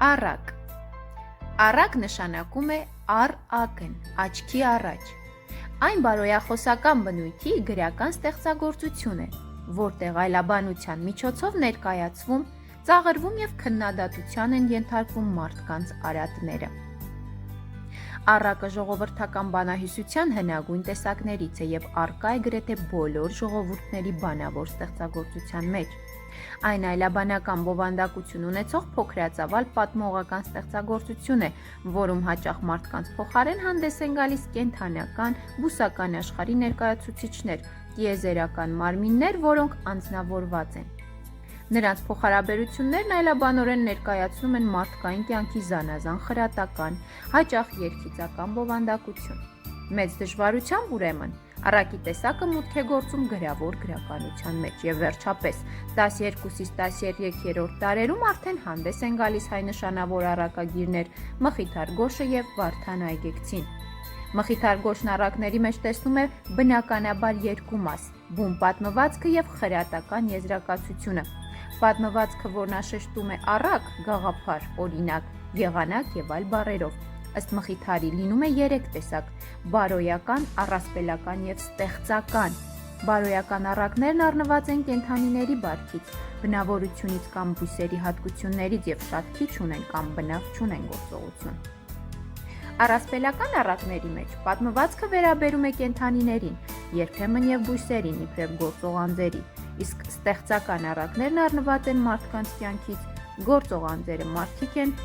Առակ։ Առակ նշանակում է առ-ակն, աչքի առաջ։ Այն բարոյախոսական բնույթի գրական ստեղծագործություն է, որտեղ այլաբանության միջոցով ներկայացվում, ծաղրվում և քննադատության են ենթարկվում մարդկանց արատները։ Առակը ժողովրդական բանահյուսության հնագույն տեսակներից է և առկա է գրեթե բոլոր ժողովուրդների բանավոր ստեղծագործության մեջ։ Այն այլաբանական բովանդակություն ունեցող փոքրածավալ պատմողական ստեղծագործություն է, որում հաճախ մարդկանց փոխարեն հանդես են գալիս կենդանական, բուսական աշխարհի ներկայացուցիչներ, տիեզերական մարմիններ, որոնք անձնավորված են։ Նրանց փոխհարաբերություններն այլաբանորեն ներկայացնում են մարդկային կյանքի զանազան խրատական, հաճախ երգիծական բովանդակություն։ Մեծ դժվարությամբ ուրեմն առակի տեսակը մուտք է գործում գրավոր գրականության մեջ և վերջապես 12-ից 13-րդ դարերում արդեն հանդես են գալիս հայ նշանավոր առակագիրներ Մխիթար Գոշը և Վարդան Այգեկցին։ Մխիթար Գոշն առակների մեջ տեսնում է բնականաբար երկու մաս՝ բուն պատմվածքը և խրատական եզրակացությունը։ Պատմվածքը, որն աշեշտում է առակ, գաղափար, օրինակ, եղանակ և այլ բառերով, ըստ Մխիթարի լինում է 3 տեսակ՝ բարոյական, առասպելական և ստեղծական։ Բարոյական առակներն առնված են կենդանիների բարքից, բնավորությունից կամ բույսերի հատկություններից և շատ քիչ ունեն կամ բնավ չունեն գործողություն։ Առասպելական առակների մեջ պատմվածքը վերաբերում է կենդանիներին, երբեմն և բույսերին, իբրև գործող անձերի, իսկ ստեղծական առակներն առնված են մարդկանց կյանքից, գործող անձերը մարդիկ են